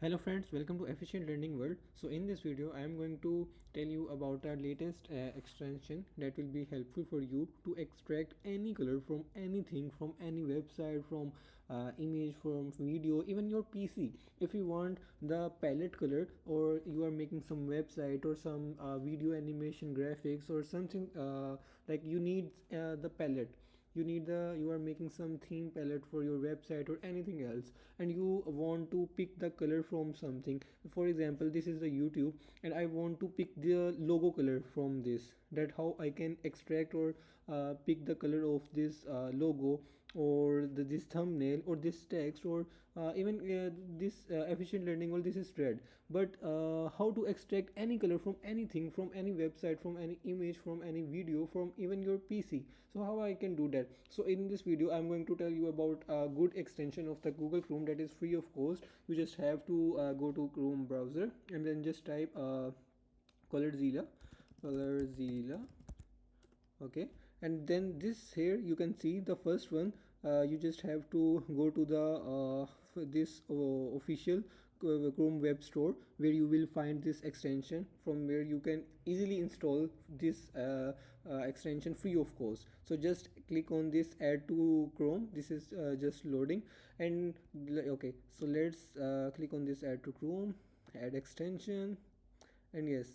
Hello friends, welcome to Efficient Learning World. So in this video I am going to tell you about our latest extension that will be helpful for you to extract any color from anything, from any website, from image, from video, even your PC. If you want the palette color, or you are making some website or some video animation graphics or something, like you need the palette, you are making some theme palette for your website or anything else, and you want to pick the color from something. For example, this is the YouTube and I want to pick the logo color from this. That how I can extract or pick the color of this logo, or this thumbnail, or this text, or even this efficient learning. Well, this is red, but how to extract any color from anything, from any website, from any image, from any video, from even your PC. So how I can do that? So in this video I'm going to tell you about a good extension of the Google Chrome that is free of cost. You just have to go to Chrome browser and then just type ColorZilla. Okay, and then this here you can see the first one. You just have to go to the this official Chrome web store, where you will find this extension, from where you can easily install this extension free of cost. So just click on this add to Chrome. This is just loading, and okay, so let's click on this add to Chrome, add extension, and yes,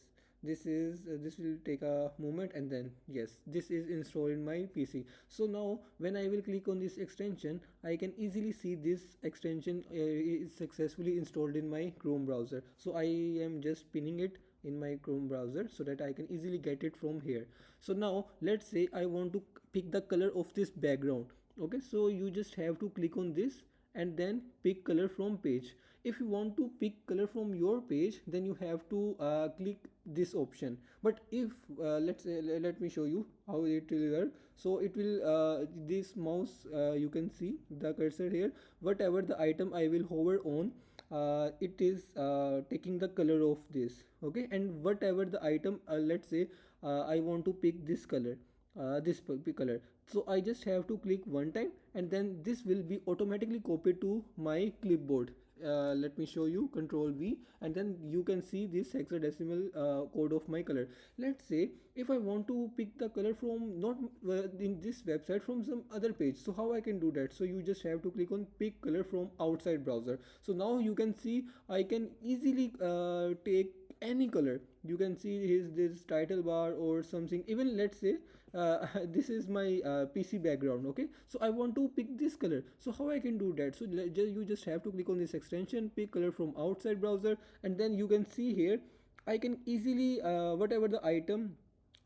this will take a moment, and then yes, this is installed in my PC. So now when I will click on this extension, I can easily see this extension is successfully installed in my Chrome browser. So I am just pinning it in my Chrome browser so that I can easily get it from here. So now let's say I want to pick the color of this background. Okay, so you just have to click on this and then pick color from page. If you want to pick color from your page, then you have to click this option. But if let's say, let me show you how it will work. So it will this mouse, you can see the cursor here. Whatever the item I will hover on, it is taking the color of this. Okay, and whatever the item, let's say I want to pick this color, this color, so I just have to click one time, and then this will be automatically copied to my clipboard. Let me show you, control V, and then you can see this hexadecimal code of my color. Let's say if I want to pick the color from not in this website, from some other page, so how I can do that? So you just have to click on pick color from outside browser. So now you can see I can easily take any color. You can see his this title bar or something. Even let's say this is my PC background. Okay, so I want to pick this color. So how I can do that? So you just have to click on this extension, pick color from outside browser, and then you can see here I can easily whatever the item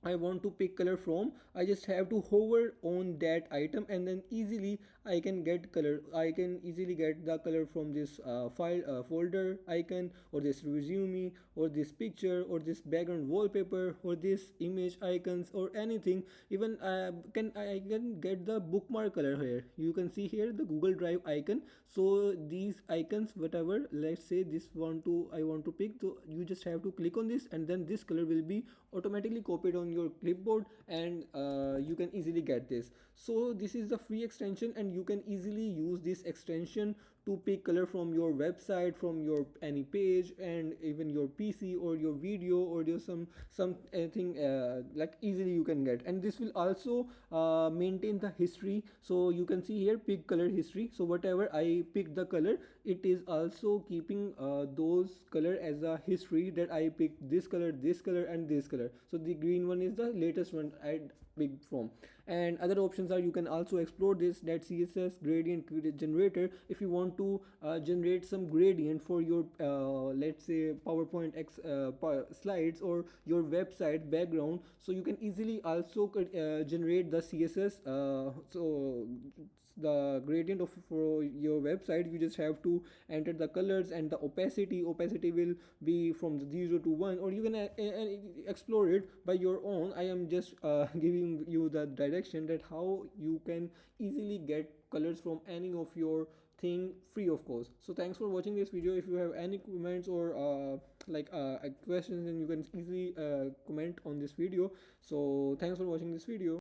I want to pick color from, I just have to hover on that item, and then easily I can get color. I can easily get the color from this file folder icon, or this resume, or this picture, or this background wallpaper, or this image icons, or anything. Even I can get the bookmark color here. You can see here the Google Drive icon. So these icons, whatever, let's say this I want to pick, so you just have to click on this, and then this color will be automatically copied on your clipboard, and you can easily get this. So this is the free extension, and you can easily use this extension to pick color from your website, from your any page, and even your PC, or your video, or your some anything, like easily you can get. And this will also maintain the history. So you can see here pick color history. So whatever I pick the color, it is also keeping those color as a history, that I picked this color, and this color. So the green one is the latest one I picked from. And other options are, you can also explore this, that CSS gradient generator. If you want to generate some gradient for your let's say PowerPoint slides, or your website background, so you can easily also generate the CSS. So the gradient of for your website, you just have to enter the colors, and the opacity will be from the 0 to 1, or you can explore it by your own. I am just giving you the direction that how you can easily get colors from any of your thing free of cost. So thanks for watching this video. If you have any comments or questions, then you can easily comment on this video. So thanks for watching this video.